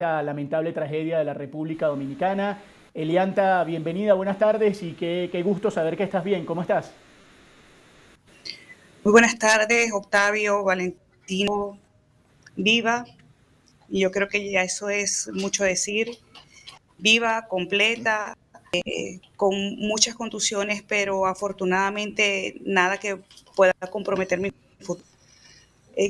esta lamentable tragedia de la República Dominicana. Elianta, bienvenida, buenas tardes y qué gusto saber que estás bien. ¿Cómo estás? Muy buenas tardes, Octavio, Valentino, viva. Y yo creo que ya eso es mucho decir. Viva, completa, con muchas contusiones, pero afortunadamente nada que pueda comprometer mi futuro.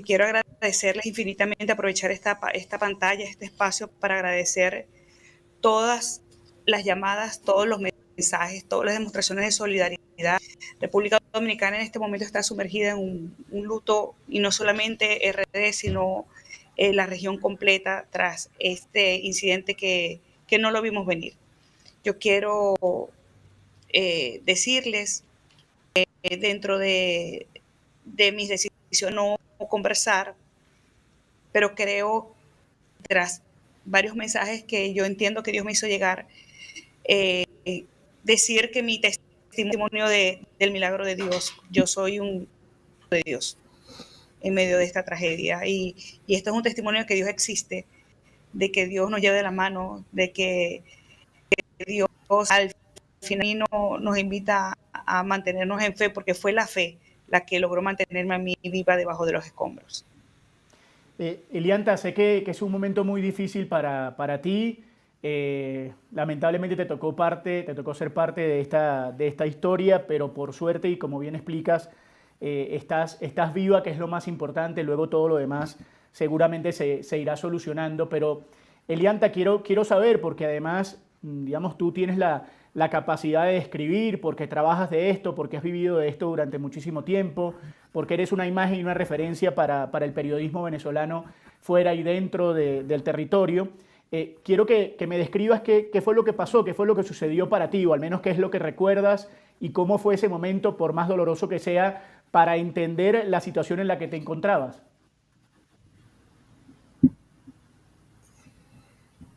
Quiero agradecerles infinitamente, aprovechar esta pantalla, este espacio para agradecer todas las llamadas, todos los mensajes, todas las demostraciones de solidaridad. República Dominicana en este momento está sumergida en un luto, y no solamente RD, sino la región completa tras este incidente que no lo vimos venir. Yo quiero decirles que dentro de mis decisiones no conversar, pero creo, tras varios mensajes que yo entiendo que Dios me hizo llegar, eh, decir que mi testimonio del milagro de Dios, yo soy un de Dios en medio de esta tragedia, y esto es un testimonio de que Dios existe, de que Dios nos lleva de la mano, de que Dios al final nos invita a mantenernos en fe, porque fue la fe la que logró mantenerme a mí viva debajo de los escombros. Elianta, sé que es un momento muy difícil para ti. Lamentablemente te tocó ser parte de esta historia, pero por suerte y como bien explicas, estás viva, que es lo más importante. Luego todo lo demás seguramente se irá solucionando. Pero Elianta, quiero saber, porque además, digamos, tú tienes la capacidad de escribir, porque trabajas de esto, porque has vivido de esto durante muchísimo tiempo, porque eres una imagen y una referencia para el periodismo venezolano fuera y dentro del territorio. Quiero que me describas qué fue lo que pasó, qué fue lo que sucedió para ti, o al menos qué es lo que recuerdas y cómo fue ese momento, por más doloroso que sea, para entender la situación en la que te encontrabas.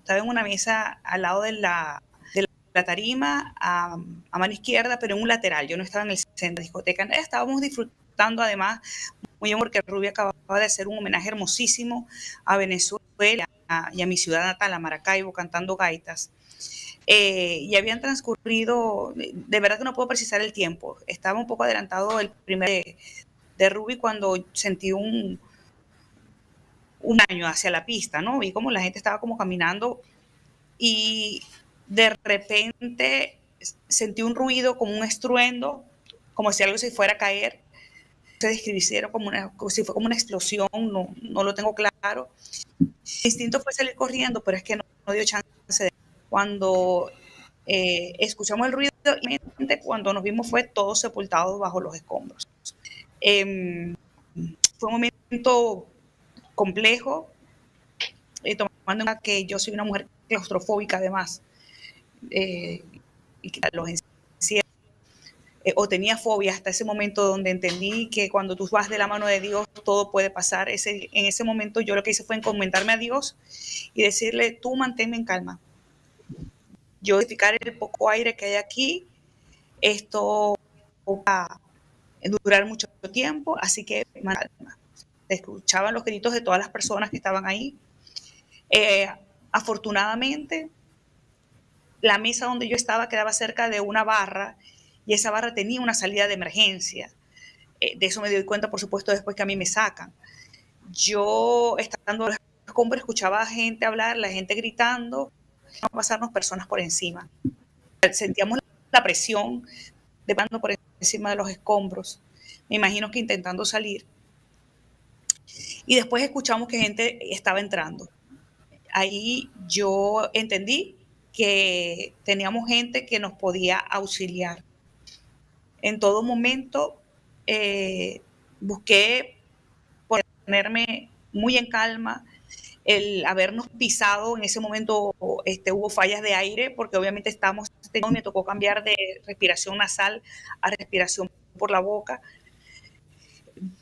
Estaba en una mesa al lado de la tarima, a mano izquierda, pero en un lateral. Yo no estaba en el centro de la discoteca. Estábamos disfrutando, además, muy bien, porque Rubia acababa de hacer un homenaje hermosísimo a Venezuela y a mi ciudad natal, a Maracaibo, cantando gaitas. Y habían transcurrido, de verdad que no puedo precisar el tiempo. Estaba un poco adelantado el primer de Ruby cuando sentí un año hacia la pista, ¿no? Vi como la gente estaba como caminando, y de repente sentí un ruido, como un estruendo, como si algo se fuera a caer. Se describieron como si fue como una explosión, no lo tengo claro. El instinto fue salir corriendo, pero es que no dio chance de. Cuando escuchamos el ruido, y cuando nos vimos fue todo sepultado bajo los escombros. Fue un momento complejo, tomando en cuenta que yo soy una mujer claustrofóbica además, y que los encierros, o tenía fobia hasta ese momento donde entendí que cuando tú vas de la mano de Dios todo puede pasar. En ese momento yo lo que hice fue encomendarme a Dios y decirle: tú manténme en calma, yo identificar el poco aire que hay aquí, esto va a durar mucho tiempo, así que calma. Escuchaban los gritos de todas las personas que estaban ahí. Afortunadamente, la mesa donde yo estaba quedaba cerca de una barra, y esa barra tenía una salida de emergencia. De eso me doy cuenta, por supuesto, después que a mí me sacan. Yo, estando en los escombros, escuchaba a gente hablar, la gente gritando, no pasarnos personas por encima. Sentíamos la presión de pasando por encima de los escombros. Me imagino que intentando salir. Y después escuchamos que gente estaba entrando. Ahí yo entendí que teníamos gente que nos podía auxiliar. En todo momento busqué ponerme muy en calma. El habernos pisado en ese momento, hubo fallas de aire, porque obviamente me tocó cambiar de respiración nasal a respiración por la boca.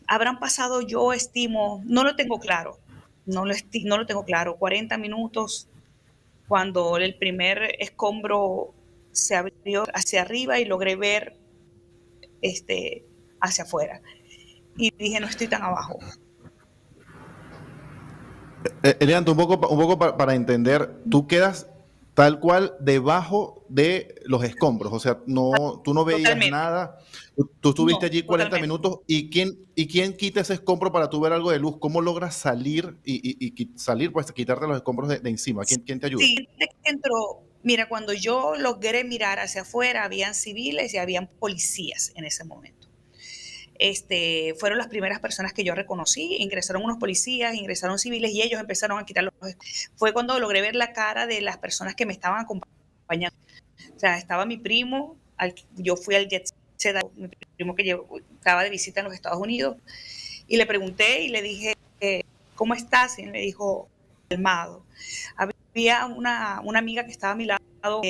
Habrán pasado, yo estimo, no lo tengo claro, no lo tengo claro, 40 minutos, cuando el primer escombro se abrió hacia arriba y logré ver hacia afuera. Y dije: no estoy tan abajo. Elianto, un poco para entender, tú quedas tal cual debajo de los escombros, o sea, no, tú no veías Totalmente, nada, tú estuviste no, allí 40 totalmente. minutos y quién quita ese escombro para tú ver algo de luz? ¿Cómo logras salir salir, pues quitarte los escombros de encima? ¿Quién te ayuda? Sí, entró, mira, cuando yo logré mirar hacia afuera, habían civiles y habían policías en ese momento. Fueron las primeras personas que yo reconocí, ingresaron unos policías, ingresaron civiles y ellos empezaron a quitar los... Fue cuando logré ver la cara de las personas que me estaban acompañando. O sea, estaba mi primo, yo fui al Jet Set, mi primo que estaba de visita en los Estados Unidos, y le pregunté y le dije, ¿cómo estás? Y él me dijo, calmado. Había una amiga que estaba a mi lado,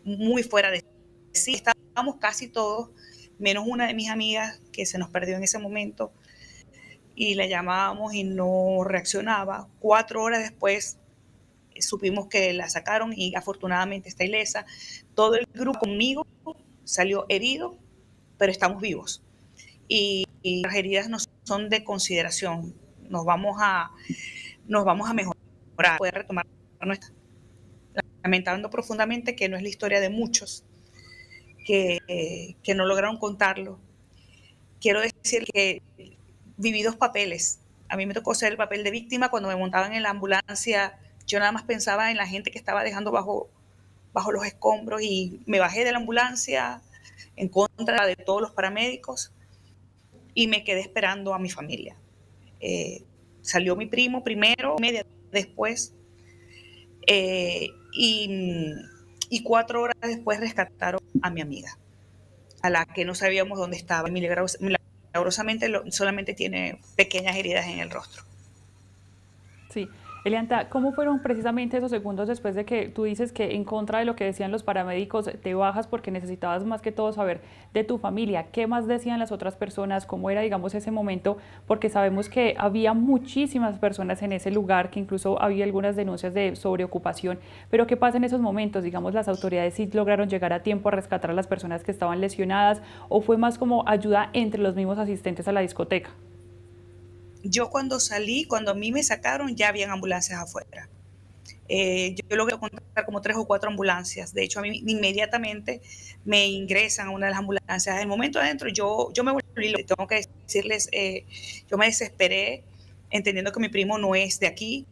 muy fuera de sí, estábamos casi todos, menos una de mis amigas que se nos perdió en ese momento, y la llamábamos y no reaccionaba. 4 horas después supimos que la sacaron y afortunadamente está ilesa. Todo el grupo conmigo salió herido, pero estamos vivos. Y las heridas no son de consideración. Nos vamos a mejorar, poder retomar nuestra, lamentando profundamente que no es la historia de muchos que no lograron contarlo. Quiero decir que viví 2 papeles. A mí me tocó ser el papel de víctima cuando me montaban en la ambulancia. Yo nada más pensaba en la gente que estaba dejando bajo los escombros y me bajé de la ambulancia en contra de todos los paramédicos y me quedé esperando a mi familia. Salió mi primo primero, media después, y 4 horas después rescataron a mi amiga, a la que no sabíamos dónde estaba. Milagrosamente solamente tiene pequeñas heridas en el rostro. Sí. Elianta, ¿cómo fueron precisamente esos segundos después de que tú dices que en contra de lo que decían los paramédicos te bajas porque necesitabas más que todo saber de tu familia? ¿Qué más decían las otras personas? ¿Cómo era, digamos, ese momento? Porque sabemos que había muchísimas personas en ese lugar, que incluso había algunas denuncias de sobreocupación. Pero ¿qué pasa en esos momentos? Digamos, ¿las autoridades sí lograron llegar a tiempo a rescatar a las personas que estaban lesionadas o fue más como ayuda entre los mismos asistentes a la discoteca? Yo cuando salí, cuando a mí me sacaron, ya habían ambulancias afuera. Yo logré contar como 3 o 4 ambulancias. De hecho, a mí inmediatamente me ingresan a una de las ambulancias. El momento adentro, yo me volví, tengo que decirles, yo me desesperé, entendiendo que mi primo no es de aquí.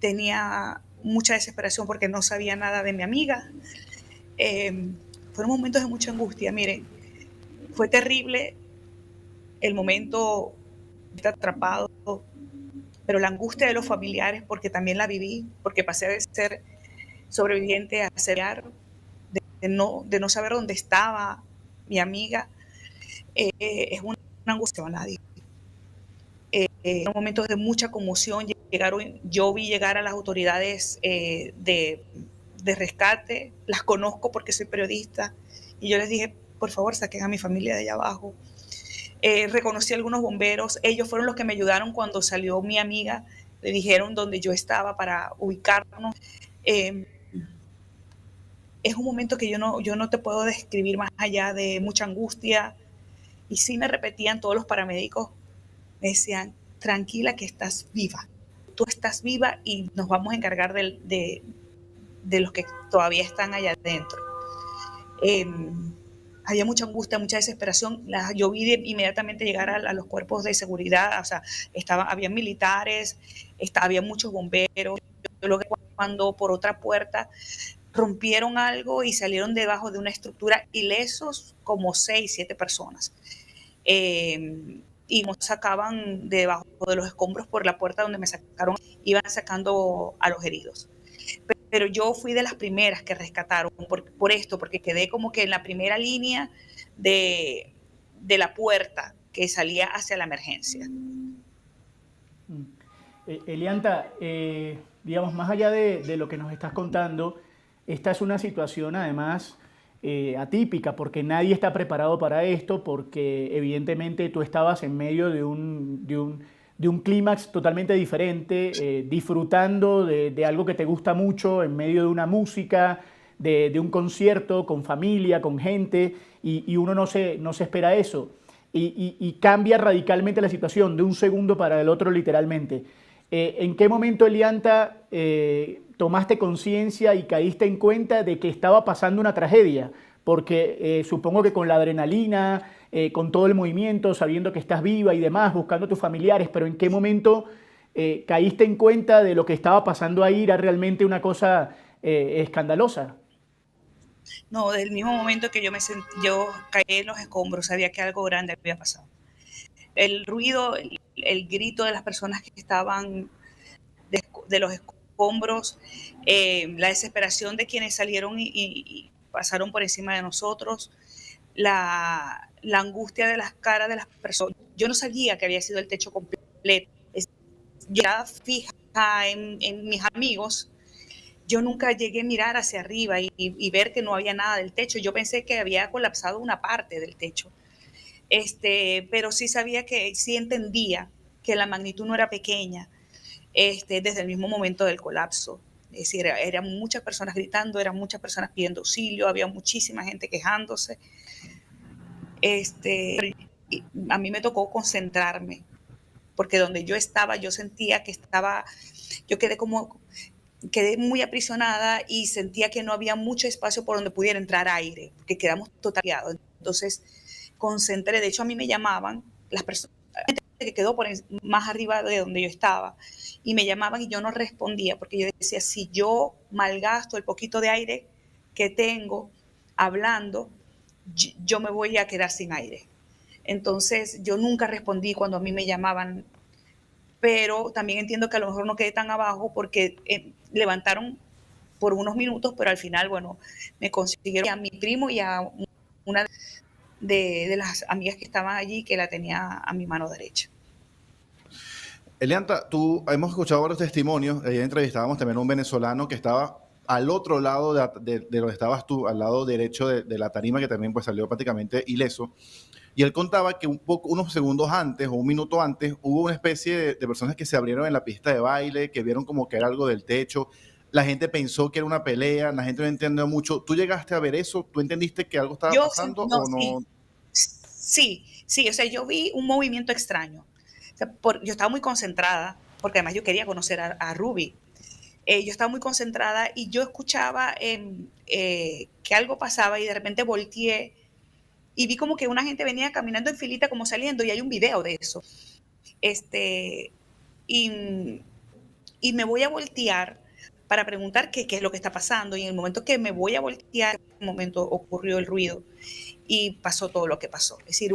Tenía mucha desesperación porque no sabía nada de mi amiga. Fueron momentos de mucha angustia. Miren, fue terrible el momento de estar atrapado, pero la angustia de los familiares, porque también la viví, porque pasé de ser sobreviviente a ser de no saber dónde estaba mi amiga, es una angustia a nadie. En momentos de mucha conmoción, yo vi llegar a las autoridades de rescate, las conozco porque soy periodista, y yo les dije, por favor, saquen a mi familia de allá abajo. Reconocí a algunos bomberos, ellos fueron los que me ayudaron cuando salió mi amiga, le dijeron dónde yo estaba para ubicarnos. Es un momento que yo no te puedo describir más allá de mucha angustia, y sí me repetían todos los paramédicos, me decían, tranquila que estás viva, tú estás viva y nos vamos a encargar de los que todavía están allá adentro. Había mucha angustia, mucha desesperación. Yo vi inmediatamente llegar a los cuerpos de seguridad, o sea, había militares, había muchos bomberos. Yo lo que cuando por otra puerta rompieron algo y salieron debajo de una estructura ilesos como 6, 7 personas. Y nos sacaban debajo de los escombros por la puerta donde me sacaron, iban sacando a los heridos. Pero yo fui de las primeras que rescataron por esto, porque quedé como que en la primera línea de la puerta que salía hacia la emergencia. Elianta, digamos, más allá de lo que nos estás contando, esta es una situación además atípica, porque nadie está preparado para esto, porque evidentemente tú estabas en medio de un clímax totalmente diferente, disfrutando de algo que te gusta mucho, en medio de una música, de un concierto, con familia, con gente, y uno no se espera eso. Y cambia radicalmente la situación de un segundo para el otro, literalmente. ¿En qué momento, Elianta, tomaste conciencia y caíste en cuenta de que estaba pasando una tragedia? Porque supongo que con la adrenalina, con todo el movimiento, sabiendo que estás viva y demás, buscando a tus familiares, pero ¿en qué momento caíste en cuenta de lo que estaba pasando ahí? Era realmente una cosa escandalosa. No, desde el mismo momento que yo caí en los escombros, sabía que algo grande había pasado. El ruido, el grito de las personas que estaban de los escombros, la desesperación de quienes salieron y pasaron por encima de nosotros, la angustia de las caras de las personas. Yo no sabía que había sido el techo completo. Yo estaba fija en mis amigos. Yo nunca llegué a mirar hacia arriba y ver que no había nada del techo. Yo pensé que había colapsado una parte del techo. Pero sí sabía sí entendía que la magnitud no era pequeña, desde el mismo momento del colapso. Es decir, eran muchas personas gritando, eran muchas personas pidiendo auxilio, había muchísima gente quejándose. A mí me tocó concentrarme, porque donde yo estaba, yo sentía que yo quedé muy aprisionada y sentía que no había mucho espacio por donde pudiera entrar aire, porque quedamos totalmente. Entonces, concentré, de hecho a mí me llamaban las personas que quedó más arriba de donde yo estaba, y me llamaban y yo no respondía, porque yo decía, si yo malgasto el poquito de aire que tengo hablando, yo me voy a quedar sin aire. Entonces yo nunca respondí cuando a mí me llamaban, pero también entiendo que a lo mejor no quedé tan abajo porque levantaron por unos minutos, pero al final, bueno, me consiguieron a mi primo y a una de las amigas que estaban allí, que la tenía a mi mano derecha. Elianta, hemos escuchado varios testimonios. Ayer entrevistábamos también a un venezolano que estaba al otro lado de donde estabas tú, al lado derecho de la tarima, que también pues salió prácticamente ileso. Y él contaba que unos segundos antes o un minuto antes hubo una especie de personas que se abrieron en la pista de baile, que vieron como que era algo del techo. La gente pensó que era una pelea, la gente no entendió mucho. ¿Tú llegaste a ver eso? ¿Tú entendiste que algo estaba pasando o no? Sí, o sea, yo vi un movimiento extraño. O sea, yo estaba muy concentrada, porque además yo quería conocer a Ruby. Yo estaba muy concentrada y yo escuchaba que algo pasaba, y de repente volteé y vi como que una gente venía caminando en filita como saliendo, y hay un video de eso. Y, y me voy a voltear para preguntar qué es lo que está pasando, y en el momento que me voy a voltear, en ese momento ocurrió el ruido y pasó todo lo que pasó. Es decir,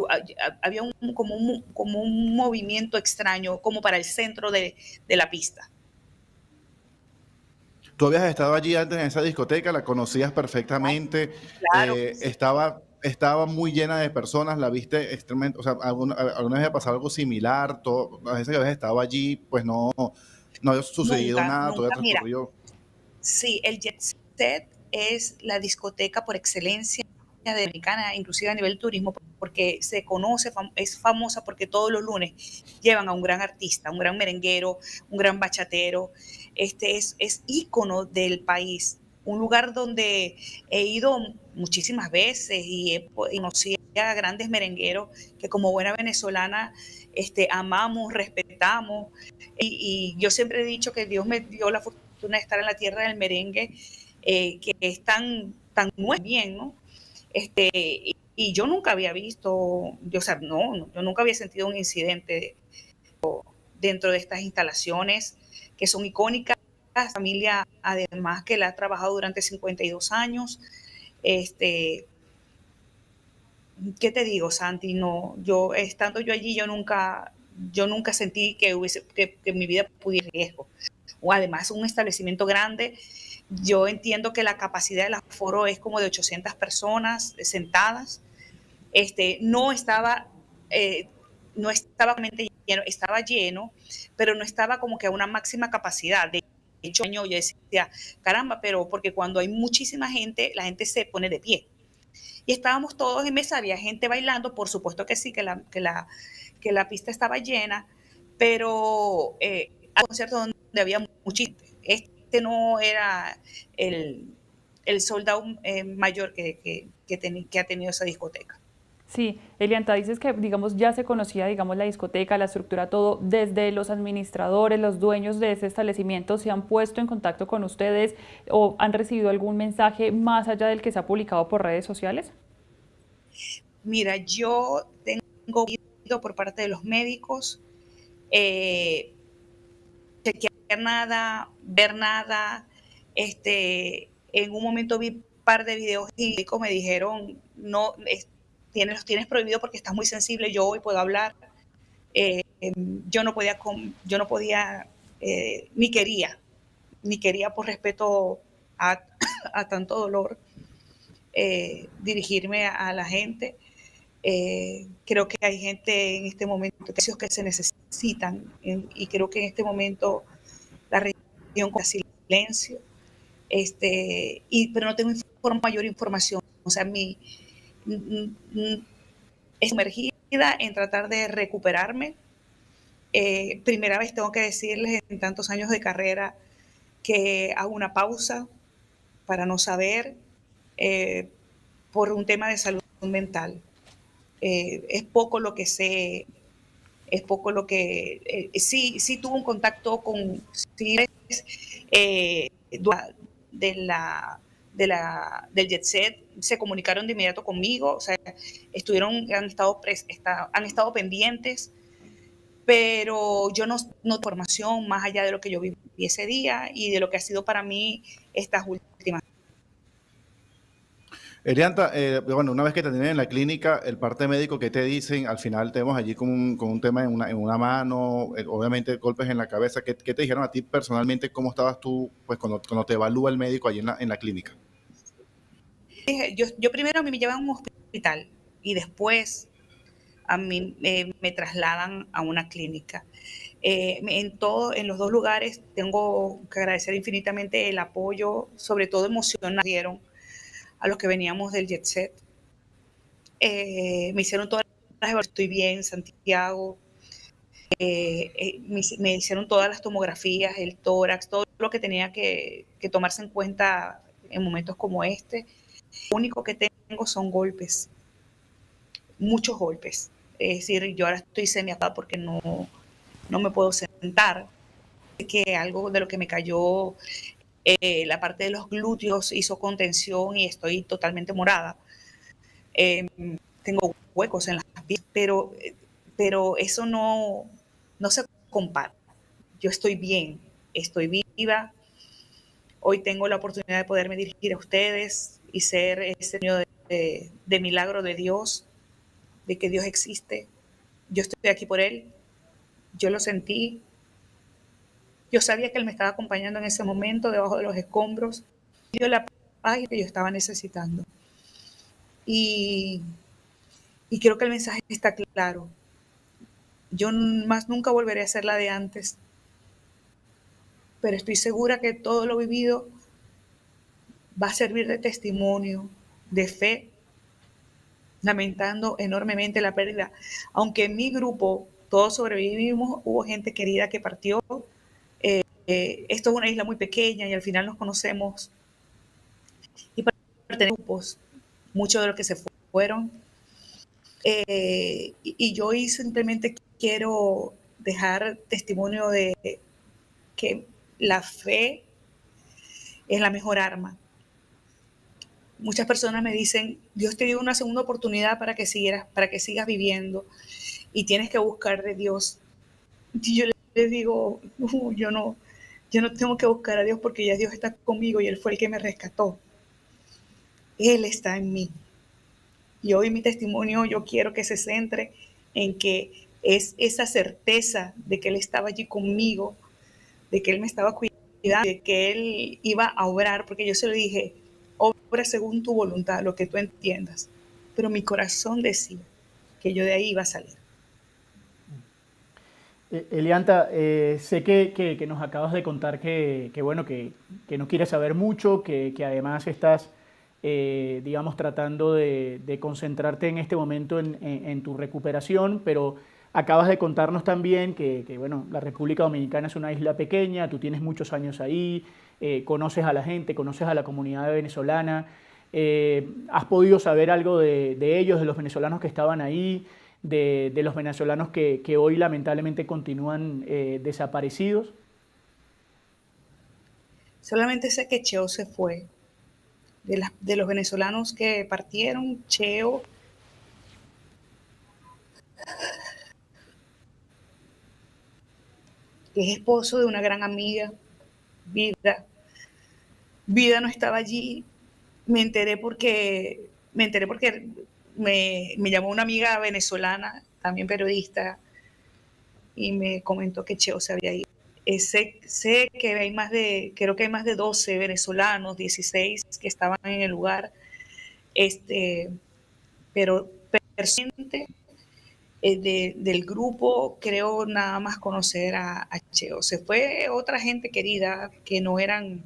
había como un movimiento extraño, como para el centro de la pista. Tú habías estado allí antes en esa discoteca, la conocías perfectamente, Claro. estaba muy llena de personas, la viste extremadamente, o sea, alguna vez había pasado algo similar, las veces que habías estado allí, pues no había sucedido nada, todo había Nunca, mira, transcurrido. sí, el Jet Set es la discoteca por excelencia dominicana, inclusive a nivel turismo, porque se conoce, es famosa porque todos los lunes llevan a un gran artista, un gran merenguero, un gran bachatero. Es ícono del país, un lugar donde he ido muchísimas veces y conocí a grandes merengueros que, como buena venezolana, amamos, respetamos, y yo siempre he dicho que Dios me dio la fortuna de estar en la tierra del merengue, que es tan muy bien, ¿no? Y yo nunca había visto, yo nunca había sentido un incidente dentro de estas instalaciones que son icónicas. La familia, además, que la ha trabajado durante 52 años. ¿Qué te digo, Santi? No, estando yo allí, yo nunca sentí que mi vida pudiera ir en riesgo. O además, un establecimiento grande. Yo entiendo que la capacidad del aforo es como de 800 personas sentadas. No estaba lleno, estaba lleno, pero no estaba como que a una máxima capacidad. De hecho, yo decía, caramba, pero porque cuando hay muchísima gente, la gente se pone de pie. Y estábamos todos en mesa, había gente bailando, por supuesto que sí, que la pista estaba llena, pero al concierto donde había mucha gente. No era el sold out mayor que ha tenido esa discoteca. Sí, Elianta, dices que, digamos, ya se conocía, digamos, la discoteca, la estructura, todo, desde los administradores, los dueños de ese establecimiento, ¿se han puesto en contacto con ustedes o han recibido algún mensaje más allá del que se ha publicado por redes sociales? Mira, yo tengo oído por parte de los médicos, eh, chequear nada, ver nada. En un momento vi un par de videos y me dijeron, no, los tienes prohibido porque estás muy sensible, yo hoy puedo hablar. Eh, yo no podía, ni quería por respeto a, a tanto dolor, dirigirme a la gente. Creo que hay gente en este momento que se necesitan y creo que en este momento la región con silencio, pero no tengo mayor información. O sea, es sumergida en tratar de recuperarme. Primera vez tengo que decirles en tantos años de carrera que hago una pausa para no saber, por un tema de salud mental. Es poco lo que sé, es poco lo que... sí tuve un contacto con de la, del Jet Set, se comunicaron de inmediato conmigo, o sea, han estado pendientes, pero yo no formación más allá de lo que yo viví ese día y de lo que ha sido para mí estas últimas. Elianta, bueno, una vez que te tienen en la clínica, el parte médico que te dicen, al final te vemos allí con un tema en una mano, obviamente golpes en la cabeza. ¿Qué te dijeron a ti personalmente? ¿Cómo estabas tú pues, cuando te evalúa el médico allí en la clínica? Yo primero a mí me llevan a un hospital y después a mí me trasladan a una clínica. En los dos lugares tengo que agradecer infinitamente el apoyo, sobre todo emocional, dieron a los que veníamos del Jet Set. Me hicieron todas las evaluaciones, estoy bien, Santiago. Me hicieron todas las tomografías, el tórax, todo lo que tenía que tomarse en cuenta en momentos como este. Lo único que tengo son golpes, muchos golpes. Es decir, yo ahora estoy semiatada porque no me puedo sentar. Que algo de lo que me cayó, la parte de los glúteos hizo contención y estoy totalmente morada. Tengo huecos en las piernas, pero eso no se compara. Yo estoy bien, estoy viva. Hoy tengo la oportunidad de poderme dirigir a ustedes y ser ese niño de milagro de Dios, de que Dios existe. Yo estoy aquí por Él. Yo lo sentí. Yo sabía que Él me estaba acompañando en ese momento debajo de los escombros. Dio la paz que yo estaba necesitando. Y creo que el mensaje está claro. Yo más nunca volveré a ser la de antes. Pero estoy segura que todo lo vivido va a servir de testimonio, de fe, lamentando enormemente la pérdida. Aunque en mi grupo todos sobrevivimos, hubo gente querida que partió. Esto es una isla muy pequeña y al final nos conocemos y pertenecemos a grupos, muchos de los que se fueron. Y yo hoy simplemente quiero dejar testimonio de que la fe es la mejor arma. Muchas personas me dicen, Dios te dio una segunda oportunidad para que sigas viviendo y tienes que buscar de Dios. Y yo les digo, yo no tengo que buscar a Dios porque ya Dios está conmigo y Él fue el que me rescató. Él está en mí. Y hoy mi testimonio yo quiero que se centre en que es esa certeza de que Él estaba allí conmigo, de que Él me estaba cuidando, de que Él iba a obrar, porque yo se lo dije, obra según tu voluntad, lo que tú entiendas. Pero mi corazón decía que yo de ahí iba a salir. Elianta, sé que nos acabas de contar que no quieres saber mucho, que además estás, digamos, tratando de concentrarte en este momento en tu recuperación, pero acabas de contarnos también que, bueno, la República Dominicana es una isla pequeña, tú tienes muchos años ahí, conoces a la gente, conoces a la comunidad venezolana. ¿Has podido saber algo de ellos, de los venezolanos que estaban ahí, de los venezolanos que hoy lamentablemente continúan desaparecidos? Solamente sé que Cheo se fue. De los venezolanos que partieron, Cheo que es esposo de una gran amiga, Vida. Vida no estaba allí. Me enteré porque me llamó una amiga venezolana, también periodista, y me comentó que Cheo se había ido. Sé que creo que hay más de 12 venezolanos, 16 que estaban en el lugar, pero personalmente del grupo creo nada más conocer a Cheo. Se fue otra gente querida que no eran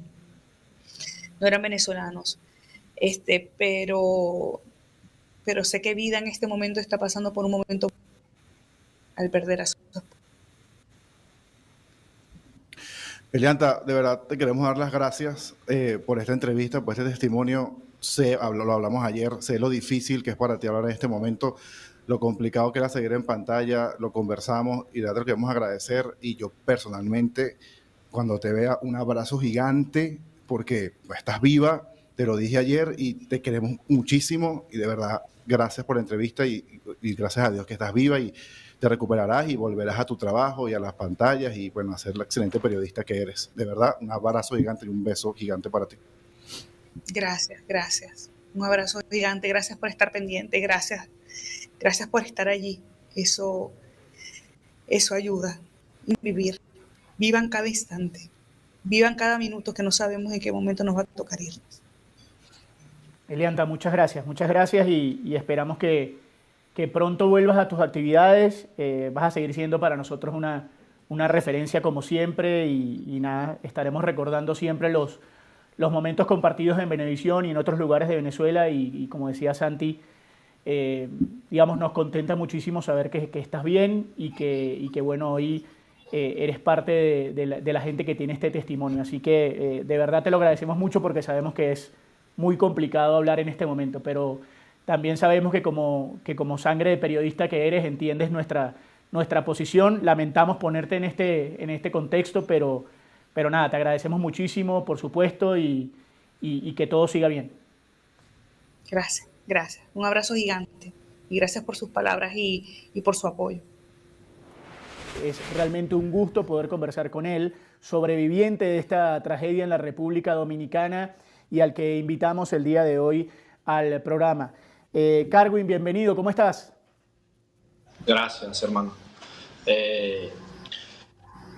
venezolanos, pero sé que Vida en este momento está pasando por un momento al perder a su esposa. Elianta, de verdad te queremos dar las gracias por esta entrevista, por este testimonio. Lo hablamos ayer, sé lo difícil que es para ti hablar en este momento, lo complicado que era seguir en pantalla, lo conversamos y de verdad te queremos agradecer. Y yo personalmente, cuando te vea, un abrazo gigante porque estás viva, te lo dije ayer y te queremos muchísimo y de verdad gracias por la entrevista y gracias a Dios que estás viva y te recuperarás y volverás a tu trabajo y a las pantallas y bueno, a ser la excelente periodista que eres. De verdad, un abrazo gigante y un beso gigante para ti. Gracias. Un abrazo gigante, gracias por estar pendiente, gracias por estar allí. Eso ayuda a vivir. Vivan cada instante, vivan cada minuto, que no sabemos en qué momento nos va a tocar irnos. Elianta, muchas gracias y esperamos que pronto vuelvas a tus actividades. Vas a seguir siendo para nosotros una referencia como siempre y nada, estaremos recordando siempre los momentos compartidos en Venevisión y en otros lugares de Venezuela y como decía Santi, digamos, nos contenta muchísimo saber que estás bien y que bueno, hoy eres parte de la gente que tiene este testimonio. Así que de verdad te lo agradecemos mucho porque sabemos que es muy complicado hablar en este momento, pero también sabemos que como sangre de periodista que eres, entiendes nuestra posición. Lamentamos ponerte en este contexto, pero nada, te agradecemos muchísimo, por supuesto, y que todo siga bien. Gracias. Un abrazo gigante y gracias por sus palabras y por su apoyo. Es realmente un gusto poder conversar con él, sobreviviente de esta tragedia en la República Dominicana y al que invitamos el día de hoy al programa. Carwin, bienvenido, ¿cómo estás? Gracias, hermano. ¿Qué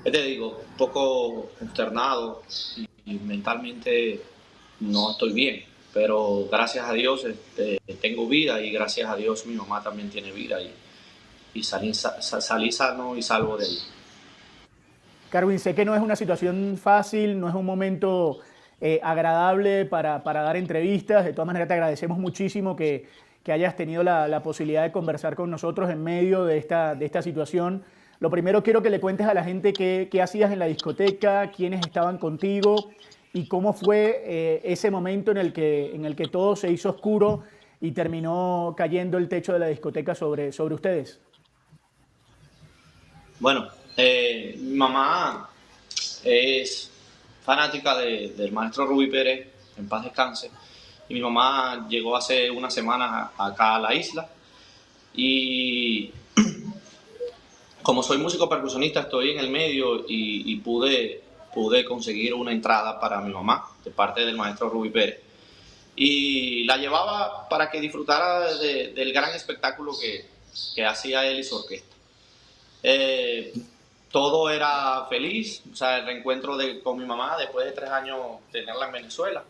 te digo? Un poco consternado y mentalmente no estoy bien, pero gracias a Dios tengo vida y gracias a Dios mi mamá también tiene vida y salí sano y salvo de ahí. Carwin, sé que no es una situación fácil, no es un momento agradable para dar entrevistas. De todas maneras, te agradecemos muchísimo que hayas tenido la posibilidad de conversar con nosotros en medio de esta situación. Lo primero, quiero que le cuentes a la gente qué hacías en la discoteca, quiénes estaban contigo y cómo fue ese momento en el que todo se hizo oscuro y terminó cayendo el techo de la discoteca sobre ustedes. Bueno, mi mamá es fanática del maestro Rubí Pérez, en paz descanse, y mi mamá llegó hace unas semanas acá a la isla y como soy músico percusionista estoy en el medio y pude conseguir una entrada para mi mamá de parte del maestro Rubí Pérez y la llevaba para que disfrutara del gran espectáculo que hacía él y su orquesta. Todo era feliz, o sea, el reencuentro con mi mamá después de 3 años tenerla en Venezuela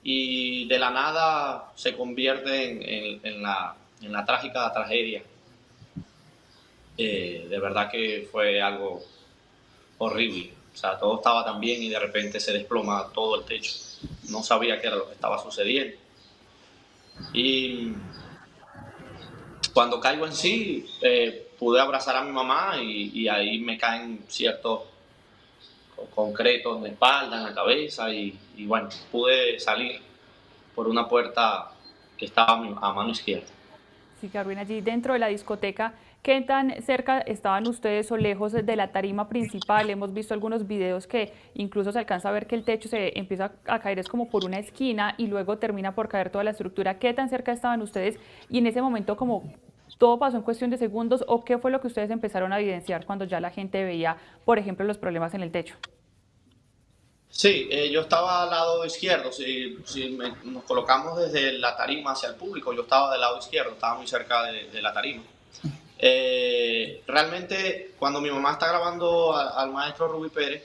y de la nada se convierte en la trágica tragedia. De verdad que fue algo horrible, o sea, todo estaba tan bien y de repente se desploma todo el techo. No sabía qué era lo que estaba sucediendo y cuando caigo en sí pude abrazar a mi mamá y ahí me caen ciertos concretos en la espalda, en la cabeza y bueno, pude salir por una puerta que estaba a mano izquierda. Sí, Carwin, allí dentro de la discoteca, ¿qué tan cerca estaban ustedes o lejos de la tarima principal? Hemos visto algunos videos que incluso se alcanza a ver que el techo se empieza a caer, es como por una esquina y luego termina por caer toda la estructura. ¿Qué tan cerca estaban ustedes? Y en ese momento, como todo pasó en cuestión de segundos, ¿o qué fue lo que ustedes empezaron a evidenciar cuando ya la gente veía, por ejemplo, los problemas en el techo? Sí, yo estaba al lado izquierdo. Si nos colocamos desde la tarima hacia el público, yo estaba del lado izquierdo, estaba muy cerca de la tarima. Realmente, cuando mi mamá está grabando al maestro Rubí Pérez,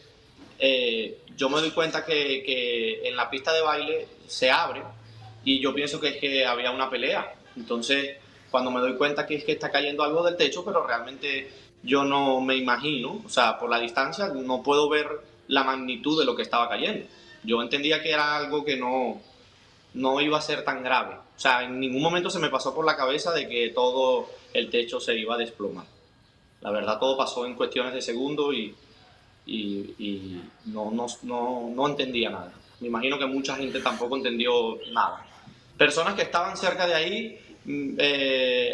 yo me doy cuenta que en la pista de baile se abre y yo pienso que es que había una pelea. Entonces, cuando me doy cuenta que es que está cayendo algo del techo, pero realmente yo no me imagino, o sea, por la distancia no puedo ver la magnitud de lo que estaba cayendo. Yo entendía que era algo que no iba a ser tan grave. O sea, en ningún momento se me pasó por la cabeza de que todo el techo se iba a desplomar. La verdad, todo pasó en cuestiones de segundos y no entendía nada. Me imagino que mucha gente tampoco entendió nada. Personas que estaban cerca de ahí,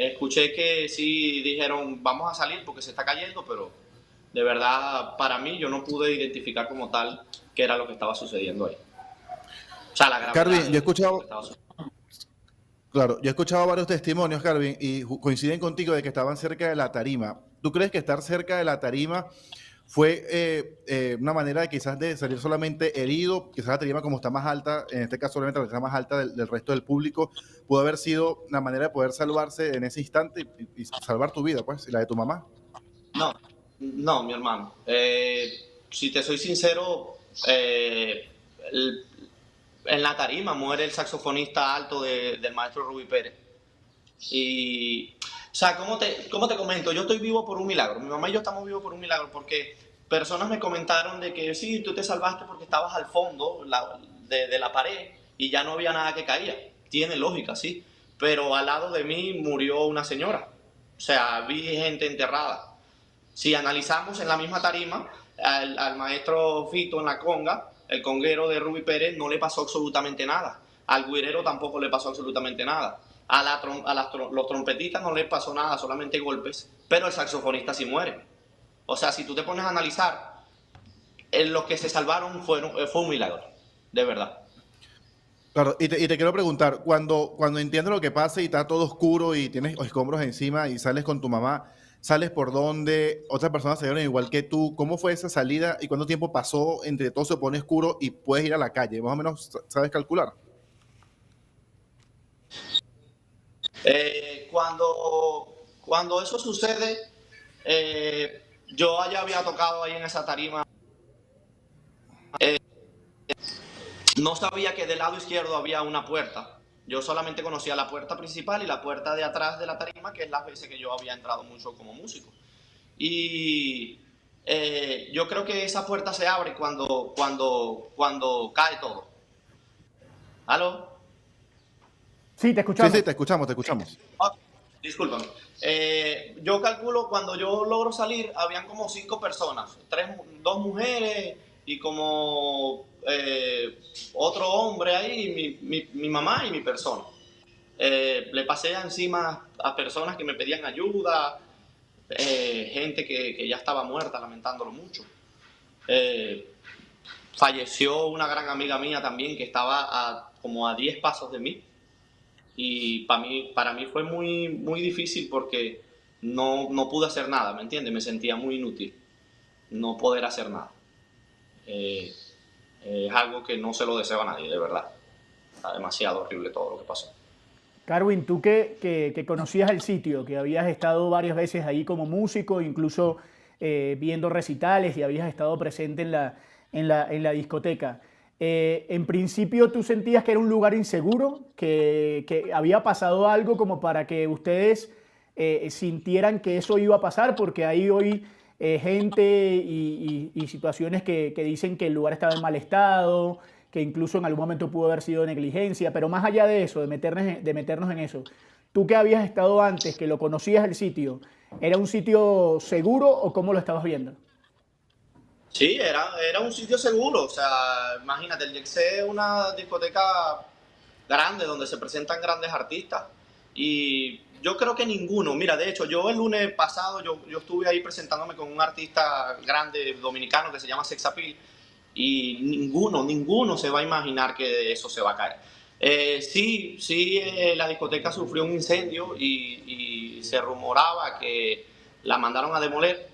escuché que sí dijeron, vamos a salir porque se está cayendo, pero de verdad, para mí, yo no pude identificar como tal qué era lo que estaba sucediendo ahí. O sea, la gravedad. Carvin, yo he escuchado, claro, yo he escuchado varios testimonios, Carvin, y coinciden contigo de que estaban cerca de la tarima. ¿Tú crees que estar cerca de la tarima fue una manera de quizás de salir solamente herido? Quizás la tarima, como está más alta, en este caso obviamente la está más alta del resto del público, pudo haber sido una manera de poder salvarse en ese instante y salvar tu vida, pues, y la de tu mamá. No, mi hermano. Si te soy sincero, en la tarima muere el saxofonista alto del maestro Rubí Pérez. Y, o sea, ¿cómo te comento? Yo estoy vivo por un milagro. Mi mamá y yo estamos vivos por un milagro porque personas me comentaron de que sí, tú te salvaste porque estabas al fondo de la pared y ya no había nada que caía. Tiene lógica, sí. Pero al lado de mí murió una señora. O sea, vi gente enterrada. Si analizamos en la misma tarima, al maestro Fito en la conga, el conguero de Rubí Pérez, no le pasó absolutamente nada. Al güirero tampoco le pasó absolutamente nada. Los trompetistas no les pasó nada, solamente golpes. Pero el saxofonista sí muere. O sea, si tú te pones a analizar, los que se salvaron fue un milagro, de verdad. Claro, y te quiero preguntar, cuando entiendes lo que pasa y está todo oscuro y tienes escombros encima y sales con tu mamá, ¿sales por dónde? ¿Otras personas salieron igual que tú? ¿Cómo fue esa salida y cuánto tiempo pasó entre todo se pone oscuro y puedes ir a la calle? Más o menos, ¿sabes calcular? Cuando eso sucede, yo ya había tocado ahí en esa tarima. No sabía que del lado izquierdo había una puerta. Yo solamente conocía la puerta principal y la puerta de atrás de la tarima, que es las veces que yo había entrado mucho como músico. Y yo creo que esa puerta se abre cuando cae todo. ¿Aló? Sí, te escuchamos. Sí, te escuchamos. Oh, discúlpame. Yo calculo cuando yo logro salir, habían como 5 personas, 2 mujeres y como otro hombre ahí, mi mamá y mi persona. Le pasé encima a personas que me pedían ayuda, gente que ya estaba muerta, lamentándolo mucho. Falleció una gran amiga mía también que estaba como a 10 pasos de mí. Y para mí fue muy, muy difícil porque no pude hacer nada, ¿me entiendes? Me sentía muy inútil no poder hacer nada. Es algo que no se lo deseo a nadie, de verdad. Está demasiado horrible todo lo que pasó. Carwin, tú que conocías el sitio, que habías estado varias veces ahí como músico, incluso viendo recitales y habías estado presente en la discoteca. En principio, ¿tú sentías que era un lugar inseguro? ¿Que había pasado algo como para que ustedes sintieran que eso iba a pasar? Porque hay hoy gente y situaciones que dicen que el lugar estaba en mal estado, que incluso en algún momento pudo haber sido negligencia, pero más allá de eso, de meternos en eso, tú que habías estado antes, que lo conocías el sitio, ¿era un sitio seguro o cómo lo estabas viendo? Sí, era un sitio seguro. O sea, imagínate, el Jexé es una discoteca grande donde se presentan grandes artistas y yo creo que ninguno, mira, de hecho yo el lunes pasado yo estuve ahí presentándome con un artista grande dominicano que se llama Sex Appeal y ninguno se va a imaginar que eso se va a caer. Sí, la discoteca sufrió un incendio y se rumoraba que la mandaron a demoler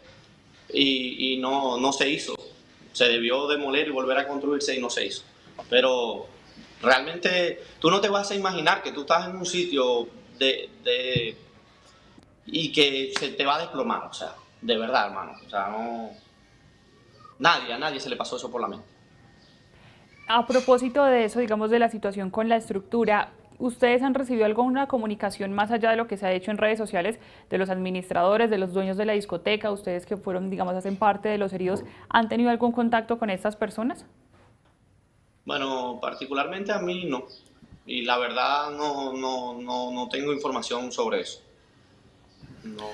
y no se hizo. Se debió demoler y volver a construirse y no se hizo. Pero realmente tú no te vas a imaginar que tú estás en un sitio y que se te va a desplomar, o sea, de verdad, hermano. O sea, a nadie se le pasó eso por la mente. A propósito de eso, digamos, de la situación con la estructura, ¿ustedes han recibido alguna comunicación más allá de lo que se ha hecho en redes sociales de los administradores, de los dueños de la discoteca? Ustedes que fueron, digamos, hacen parte de los heridos, ¿han tenido algún contacto con estas personas? Bueno, particularmente a mí no. Y la verdad no tengo información sobre eso. No.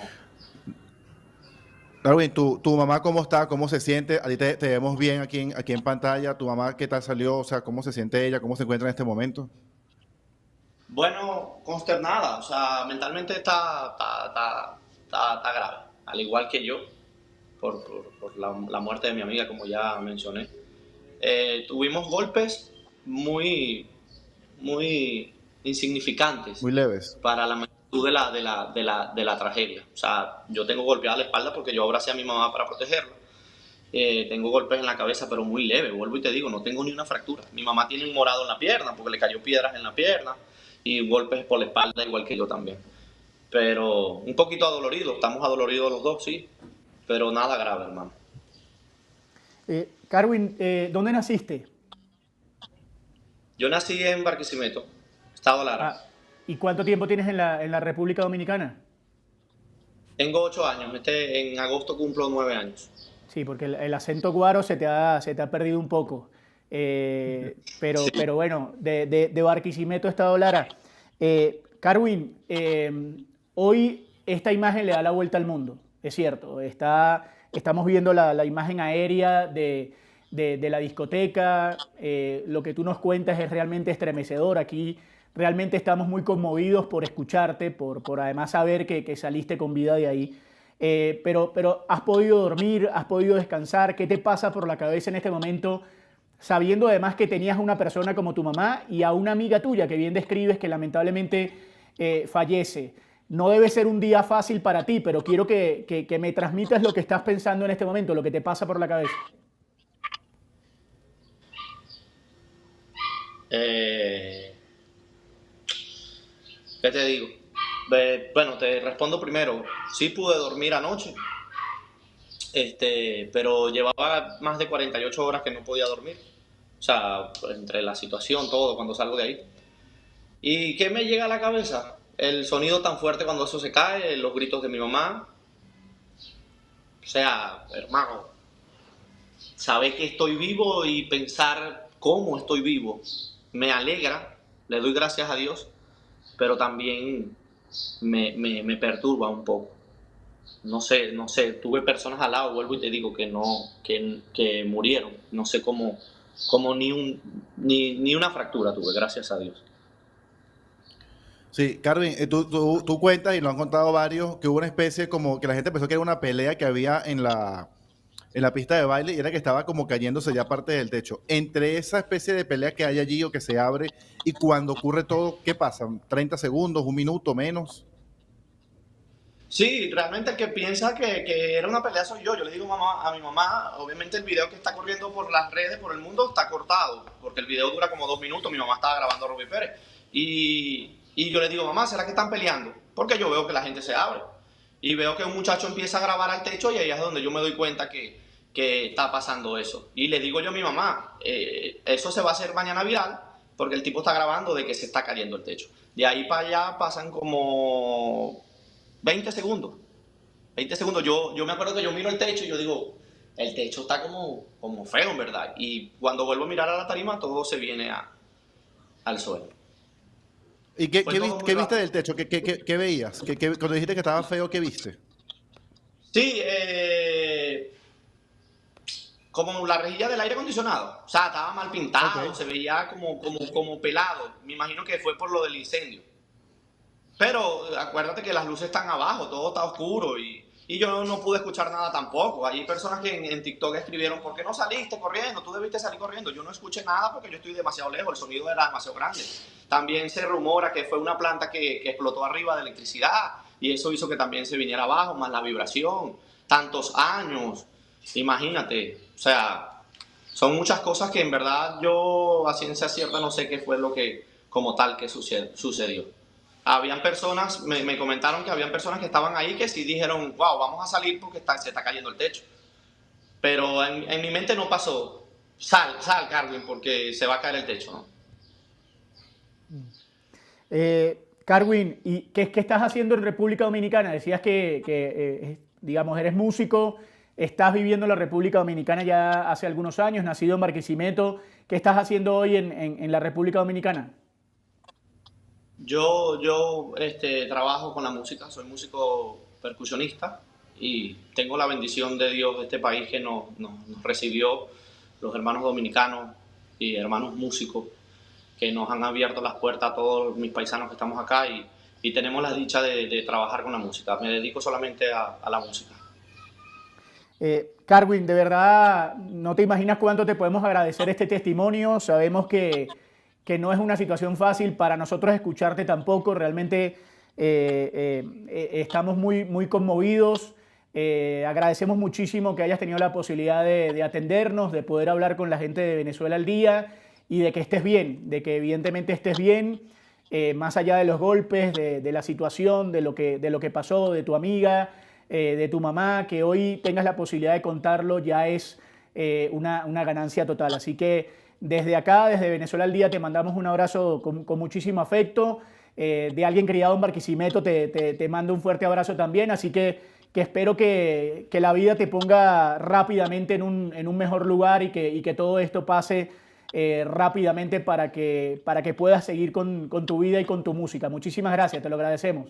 Darwin, ¿tu mamá cómo está? ¿Cómo se siente? A ti te vemos bien aquí en pantalla. ¿Tu mamá qué tal salió? O sea, ¿cómo se siente ella? ¿Cómo se encuentra en este momento? Bueno, consternada. O sea, mentalmente está grave. Al igual que yo, por la muerte de mi amiga, como ya mencioné. Tuvimos golpes muy insignificantes. Muy leves. Para la magnitud de la tragedia. O sea, yo tengo golpeada la espalda porque yo abracé a mi mamá para protegerla. Tengo golpes en la cabeza, pero muy leve. Vuelvo y te digo, no tengo ni una fractura. Mi mamá tiene un morado en la pierna porque le cayó piedras en la pierna y golpes por la espalda, igual que yo también. Pero un poquito adolorido. Estamos adoloridos los dos, sí. Pero nada grave, hermano. Carwin, ¿dónde naciste? Yo nací en Barquisimeto, Estado Lara. ¿Y cuánto tiempo tienes en la República Dominicana? Tengo 8 años, en agosto cumplo 9 años. Sí, porque el acento guaro se te ha perdido un poco. Pero bueno, de Barquisimeto a Estado Lara. Carwin, hoy esta imagen le da la vuelta al mundo, es cierto. Estamos viendo la imagen aérea de la discoteca. Lo que tú nos cuentas es realmente estremecedor. Aquí realmente estamos muy conmovidos por escucharte, por además saber que saliste con vida de ahí. Pero ¿has podido dormir? ¿Has podido descansar? ¿Qué te pasa por la cabeza en este momento? Sabiendo además que tenías a una persona como tu mamá y a una amiga tuya que bien describes que lamentablemente fallece. No debe ser un día fácil para ti, pero quiero que me transmitas lo que estás pensando en este momento, lo que te pasa por la cabeza. ¿Qué te digo? Bueno, te respondo primero. Sí pude dormir anoche, pero llevaba más de 48 horas que no podía dormir. O sea, entre la situación, todo, cuando salgo de ahí. ¿Y qué me llega a la cabeza? El sonido tan fuerte cuando eso se cae, los gritos de mi mamá. O sea, hermano, saber que estoy vivo y pensar cómo estoy vivo me alegra, le doy gracias a Dios, pero también me perturba un poco. No sé, tuve personas al lado, vuelvo y te digo que murieron. No sé cómo ni una fractura tuve, gracias a Dios. Sí, Carwin, tú cuentas, y lo han contado varios, que hubo una especie como que la gente pensó que era una pelea que había en la pista de baile y era que estaba como cayéndose ya parte del techo. Entre esa especie de pelea que hay allí o que se abre y cuando ocurre todo, ¿qué pasa? ¿30 segundos, un minuto, menos? Sí, realmente el que piensa que era una pelea soy yo. Yo le digo a mi mamá, obviamente el video que está corriendo por las redes, por el mundo, está cortado, porque el video dura como 2 minutos, mi mamá estaba grabando a Rubí Pérez. Y yo le digo, mamá, ¿será que están peleando? Porque yo veo que la gente se abre. Y veo que un muchacho empieza a grabar al techo y ahí es donde yo me doy cuenta que está pasando eso. Y le digo yo a mi mamá, eso se va a hacer mañana viral porque el tipo está grabando de que se está cayendo el techo. De ahí para allá pasan como 20 segundos. 20 segundos. Yo me acuerdo que yo miro el techo y yo digo, el techo está como feo, en verdad. Y cuando vuelvo a mirar a la tarima, todo se viene al suelo. ¿Y qué viste del techo? ¿Qué veías? Cuando dijiste que estaba feo, ¿qué viste? Sí, como la rejilla del aire acondicionado. O sea, estaba mal pintado, Ok. se veía como pelado. Me imagino que fue por lo del incendio. Pero acuérdate que las luces están abajo, todo está oscuro y yo no pude escuchar nada tampoco. Hay personas que en TikTok escribieron, ¿por qué no saliste corriendo? Tú debiste salir corriendo. Yo no escuché nada porque yo estoy demasiado lejos, el sonido era demasiado grande. También se rumora que fue una planta que explotó arriba de electricidad y eso hizo que también se viniera abajo, más la vibración. Tantos años, imagínate. O sea, son muchas cosas que en verdad yo a ciencia cierta no sé qué fue lo que como tal que sucedió. Habían personas, me comentaron que habían personas que estaban ahí que sí dijeron, wow, vamos a salir porque se está cayendo el techo. Pero en mi mente no pasó, sal, Carwin, porque se va a caer el techo, ¿no? Carwin, ¿y qué estás haciendo en República Dominicana? Decías digamos, eres músico, estás viviendo en la República Dominicana ya hace algunos años, nacido en Barquisimeto. ¿Qué estás haciendo hoy en la República Dominicana? Yo trabajo con la música, soy músico percusionista y tengo la bendición de Dios de este país que nos recibió, los hermanos dominicanos y hermanos músicos que nos han abierto las puertas a todos mis paisanos que estamos acá y tenemos la dicha de trabajar con la música. Me dedico solamente a la música. Carwin, de verdad, no te imaginas cuánto te podemos agradecer este testimonio. Sabemos que no es una situación fácil para nosotros escucharte tampoco. Realmente estamos muy conmovidos. Agradecemos muchísimo que hayas tenido la posibilidad de atendernos, de poder hablar con la gente de Venezuela al día y de que estés bien, de que evidentemente estés bien, más allá de los golpes, de la situación, de lo que pasó, de tu amiga, de tu mamá, que hoy tengas la posibilidad de contarlo ya es una ganancia total. Así que desde acá, desde Venezuela al día, te mandamos un abrazo con muchísimo afecto. De alguien criado en Barquisimeto te mando un fuerte abrazo también, así que espero que la vida te ponga rápidamente en un mejor lugar y que todo esto pase rápidamente para que puedas seguir con tu vida y con tu música. Muchísimas gracias, te lo agradecemos.